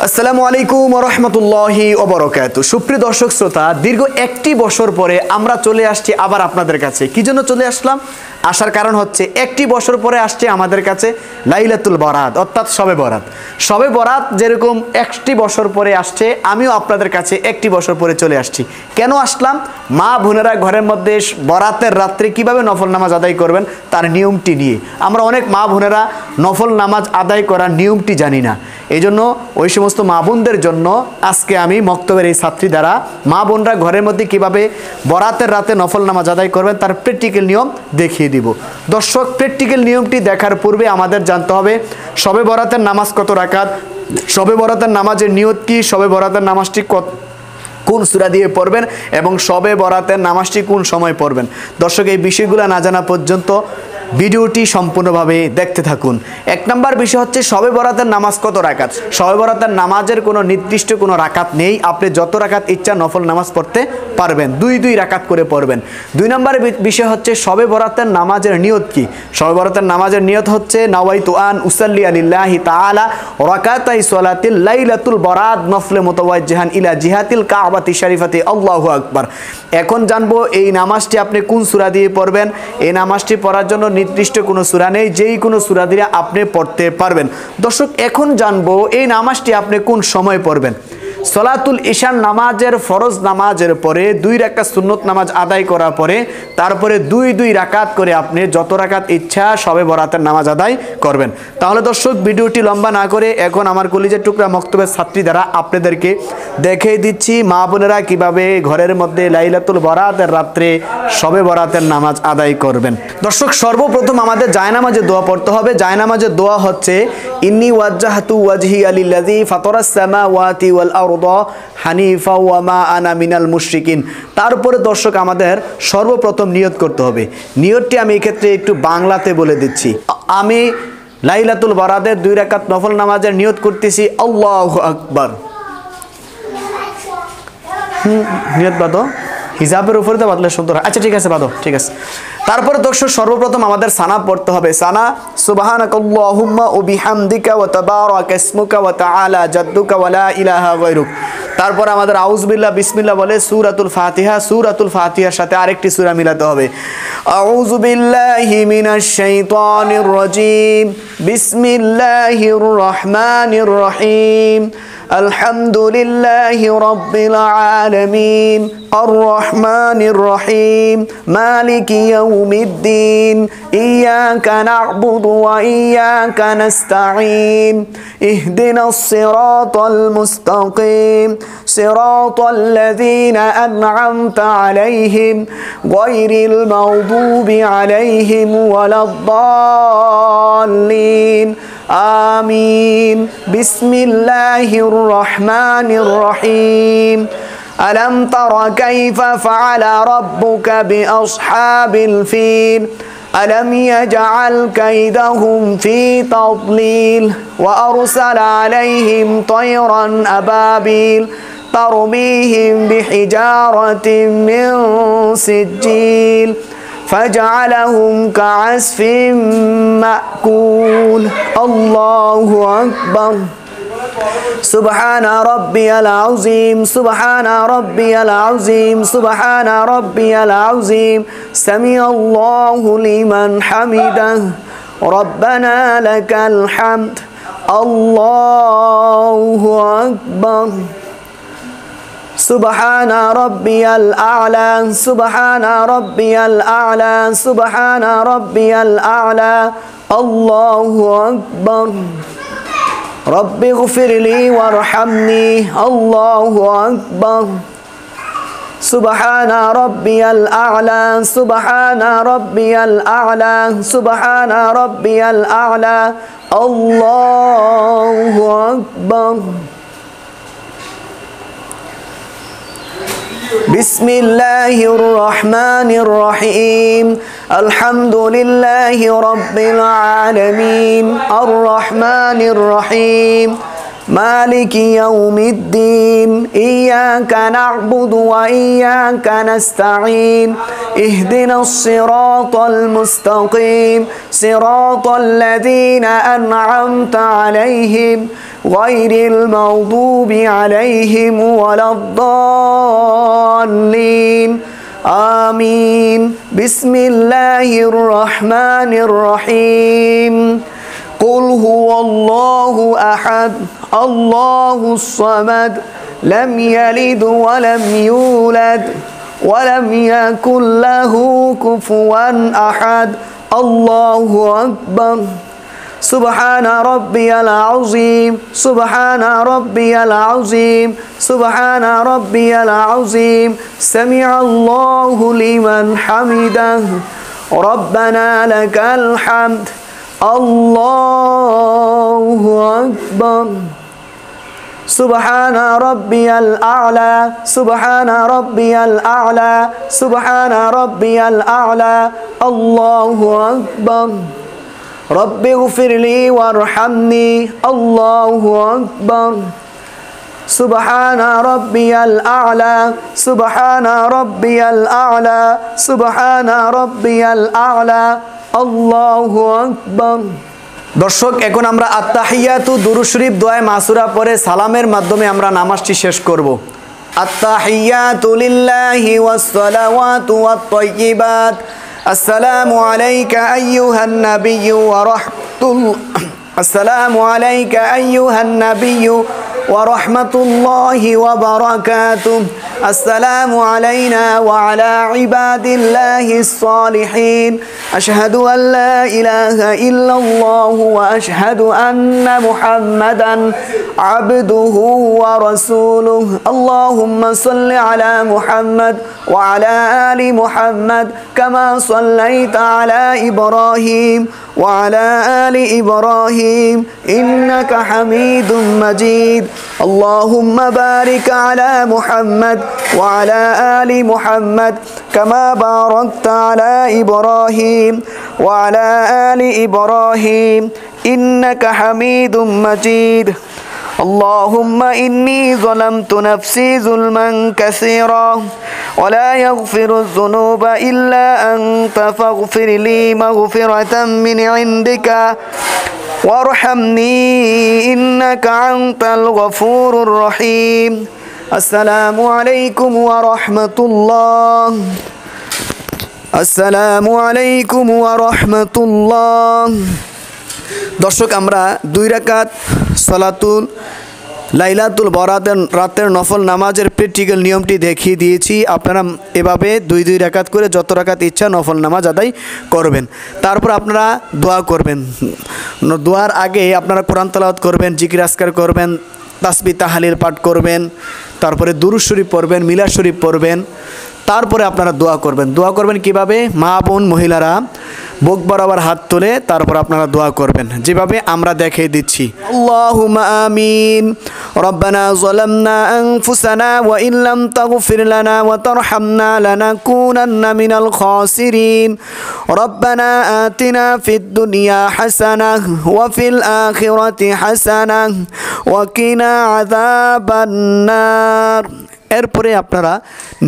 আসসালামু আলাইকুম ওয়া রাহমাতুল্লাহি ওয়া বারাকাতুহু। সুপ্রিয় দর্শক শ্রোতা, দীর্ঘ একটি বছর পরে আমরা চলে আসছি আবার আপনাদের কাছে। কি জন্য চলে আসলাম? আসার কারণ হচ্ছে একটি বছর পরে আসছে আমাদের কাছে লাইলাতুল বরাত, অর্থাৎ শবে বরাত। শবে বরাত যেরকম একটি বছর পরে আসছে, আমিও আপনাদের কাছে একটি বছর পরে চলে আসছি। কেন আসলাম? মা বোনেরা ঘরের মধ্যে বরাতের রাত্রে কিভাবে নফল নামাজ আদায় করবেন তার নিয়মটি নিয়ে। আমরা অনেক মা বোনেরা নফল নামাজ আদায় করার নিয়মটি জানি না। এই জন্য ওই সমস্ত মা বোনদের জন্য আজকে আমি মক্তবের এই ছাত্রী দ্বারা মা বোনরা ঘরের মধ্যে কিভাবে বরাতের রাতে নফল নামাজ আদায় করবেন তার প্র্যাকটিক্যাল নিয়ম দেখিয়ে দিব। দর্শক, প্র্যাকটিক্যাল নিয়মটি দেখার পূর্বে আমাদের জানতে হবে শবে বরাতের নামাজ কত রাকাত, শবে বরাতের নামাজের নিয়ত কি, শবে বরাতের নামাজটি কোন সূরা দিয়ে পড়বেন এবং শবে বরাতের নামাজটি কোন সময় পড়বেন। দর্শক, এই বিষয়গুলো না জানা পর্যন্ত ভিডিওটি সম্পূর্ণভাবে দেখতে থাকুন। এক নম্বর বিষয় হচ্ছে শবে বরাতের নামাজ কত রাকাত। শবে বরাতের নামাজের কোনো নির্দিষ্ট কোনো রাকাত নেই, আপনি যত রাকাত ইচ্ছা নফল নামাজ পড়তে পারবেন, দুই রাকাত করে পড়বেন। দুই নম্বর বিষয় হচ্ছে শবে বরাতের নামাজের নিয়ত কি। শবে বরাতের নামাজের নিয়ত হচ্ছে নাওয়াইতু আন উসাল্লি লিল্লাহি তাআলা রাকাতাই সালাতিল লাইলাতুল বরাত নফলে মুতাওয়াজ্জিহান ইলা জিহাতিল কাবাতি শরীফাতি আল্লাহু আকবার। এখন জানবো এই নামাজটি আপনি কোন সূরা দিয়ে পড়বেন। এই নামাজটি পড়ার জন্য নির্দিষ্ট কোনো সূরা নেই, যেই কোনো সূরা দিয়ে আপনি পড়তে পারবেন। দর্শক, এখন জানবো এই নামাজটি আপনি কোন সময় পড়বেন। সলাতুল ইশার নামাজের ফরজ নামাজের পরে 2 রাকাত সুন্নত নামাজ আদায় করার পরে তারপরে দুই রাকাত করে আপনি যত রাকাত ইচ্ছা শবে বরাতের নামাজ আদায় করবেন। তাহলে দর্শক, ভিডিওটি লম্বা না করে এখন আমার কলিজার টুকরা মক্তবের ছাত্রী দ্বারা আপনাদেরকে দেখিয়ে দিচ্ছি মা বোনেরা কিভাবে ঘরের মধ্যে লাইলাতুল বরাতের রাত্রে শবে বরাতের নামাজ আদায় করবেন। দর্শক, সর্বপ্রথম আমাদের জায়নামাজে দোয়া পড়তে হবে। জায়নামাজের দোয়া হচ্ছে ইন্নী ওয়াজ্জাহতু ওয়াজহিয়া লিল্লাযী ফাতারাস সামাওয়াতি ওয়াল আরদা হানিফা ওয়া মা আনা মিনাল মুশরিকিন। তারপরে দর্শক, আমাদের সর্বপ্রথম নিয়ত করতে হবে। নিয়তটি আমি এক্ষেত্রে একটু বাংলাতে বলে দিচ্ছি। আমি লাইলাতুল বরাতের 2 রাকাত নফল নামাজের নিয়ত করতেছি। আল্লাহু আকবার। নিয়ত বাদো, হিজাবের উপরে তো বাদলে সুন্দর। আচ্ছা, ঠিক আছে, বাদো, ঠিক আছে। তারপরে দর্শক, সর্বপ্রথম আমাদের সানা পড়তে হবে। সানা সুবহানাকাল্লাহুম্মা ওয়া বিহামদিকা ওয়া তাবারাকা ইসমুকা ওয়া তাআলা জাদ্দুকা ওয়া লা ইলাহা গায়রুক। তারপর আমাদের আউযুবিল্লাহ বিসমিল্লাহ বলে সূরাতুল ফাতিহা, সূরাতুল ফাতিহার সাথে আরেকটি সূরা মিলাতে হবে। আউযু বিল্লাহি মিনাশ শাইতানির রাজীম, বিসমিল্লাহির রহমানির রহিম, আলহামদুলিল্লাহি রাব্বিল আলামিন, আর রহমানির রহিম, মালিকি ইয়াউমিদ্দিন, ইয়াকা না'বুদু ওয়া ইয়াকা নাস্তাঈন, ইহদিনাস সিরাতাল মুস্তাকিম, সিরাতাল লাযীনা আন'আমতা আলাইহিম গায়রিল মাগদুবি আলাইহিম ওয়ালাদ-দাল্লিন। আমিন। বিসমিল্লাহির রহমানির রহিম। আলম তারা কাইফা ফাআলা রাব্বুকা বিআসহাবিল ফিল আলম ইয়াজআল কাইদাহুম ফি তাদলিল ওয়া আরসালা আলাইহিম তায়রান আবাবিল তারমিহিম বিহিজারাতিন মিন সিজ্জিল فجعلهم كعصف مأكول. الله أكبر. سبحان ربي العظيم، سبحان ربي العظيم، سبحان ربي العظيم. سمع الله لمن حمده ربنا لك الحمد. الله أكبر. سبحان ربي الأعلى، سبحان ربي الأعلى، سبحان ربي الأعلى. الله أكبر. رب اغفر لي وارحمني. الله أكبر. سبحان ربي الأعلى، سبحان ربي الأعلى، سبحان ربي الأعلى. الله أكبر. بسم الله الرحمن الرحيم. الحمد لله رب العالمين، الرحمن الرحيم، مالك يوم الدين إياك نعبد وإياك نستعين اهدنا الصراط المستقيم صراط الذين أنعمت عليهم غير المغضوب عليهم ولا الضالين آمين بسم الله الرحمن الرحيم قل هو الله أحد الله الصمد لم يلد ولم يولد ولم يكن له كفوا أحد الله أكبر سبحان ربي العظيم سبحان ربي العظيم سبحان ربي العظيم سمع الله لمن حمده ربنا لك الحمد الله أكبر سبحان ربي الأعلى سبحان ربي الأعلى سبحان ربي الأعلى الله أكبر رب اغفر لي وارحمني الله أكبر سبحان ربي الأعلى سبحان ربي الأعلى سبحان ربي الأعلى الله أكبر দর্শক এখন আমরা আত্তাহিয়াতু দুরূদ শরীফ দোয়া মাসুরা পরে সালামের মাধ্যমে আমরা নামাজটি শেষ করব আত্তাহিয়াতু লিল্লাহি ওয়াস সালাওয়াতু ওয়াত তাইয়্যিবাত আসসালামু আলাইকা আইয়ুহান নাবিয়্যু ওয়া রাহমাতুল্লাহ আসসালামু আলাইকা আইয়ুহান নাবিয়্যু ورحمة الله وبركاته السلام علينا وعلى عباد الله الصالحين أشهد أن لا إله إلا الله وأشهد أن محمدا عبده ورسوله اللهم صل على محمد وعلى آل محمد كما صليت على إبراهيم وعلى آل إبراهيم إنك حميد مجيد اللهم بارك على محمد وعلى آل محمد كما باركت على إبراهيم وعلى آل إبراهيم إنك حميد مجيد اللهم إني ظلمت نفسي ظلما كثيرا ولا يغفر الذنوب إلا أنت فاغفر لي مغفرة من عندك وارحمني إنك أنت الغفور الرحيم السلام عليكم ورحمة الله السلام عليكم ورحمة الله দর্শক আমরা 2 রাকাত সালাতুল লাইলাতুল বরাতের রাতের নফল নামাজের প্র্যাকটিক্যাল নিয়মটি দেখিয়ে দিয়েছি আপনারা এভাবে 2 রাকাত করে যত রাকাত ইচ্ছা নফল নামাজ আদায় করবেন তারপর আপনারা দোয়া করবেন দোয়ার আগে আপনারা কোরআন তেলাওয়াত করবেন জিকির আজকার করবেন তাসবিহ তাহলিল পাঠ করবেন তারপরে দুরূদ শরীফ পড়বেন মিলাদ শরীফ পড়বেন তারপরে আপনারা দোয়া করবেন কিভাবে মা বোন মহিলারা বুক বরাবর হাত তুলে তারপর আপনারা দোয়া করবেন যেভাবে আমরা দেখিয়ে দিচ্ছি আল্লাহুম্মা আমিন রব্বানা যালামনা আনফুসানা ওয়া ইন লাম তাগফির লানা ওয়া তারহামনা লানাকুনান্না মিনাল খাসিরিন রব্বানা আতিনা ফিদ দুনিয়া হাসানাহ ওয়া ফিল আখিরাতি হাসানাহ ওয়া কিনা আযাবান নার এরপরে আপনারা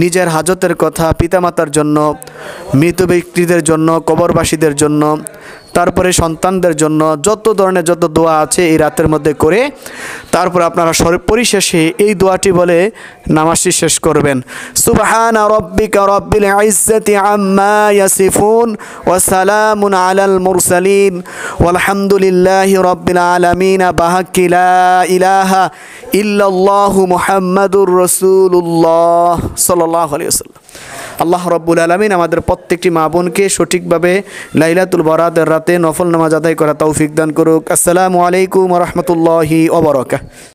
নিজের হাজতের কথা পিতামাতার জন্য মৃত ব্যক্তিদের জন্য কবরবাসীদের জন্য তারপরে সন্তানদের জন্য যত ধরনের যত দোয়া আছে এই রাতের মধ্যে করে তারপর আপনারা পরিশেষে এই দোয়াটি বলে নামাজটি শেষ করবেন সুবহানা রাব্বিকা রাব্বিল ইজ্জাতি আম্মা ইয়াসিফুন ওয়া সালামুন আলাল মুরসালিন ওয়ালহামদুলিল্লাহি রাব্বিল আলামিন বাহাক্কি লা ইলাহা ইল্লাল্লাহু মুহাম্মাদুর রাসূলুল্লাহ সাল্লাল্লাহু আলাইহি ওয়াসাল্লাম আল্লাহ রাব্বুল আলামিন আমাদের প্রত্যেকটি মা বোনকে সঠিকভাবে লাইলাতুল বরাতের রাতে নফল নামাজ আদায় করা তৌফিক দান করুক আসসালামু আলাইকুম ওয়া রাহমাতুল্লাহি ওয়া বারাকাতুহু।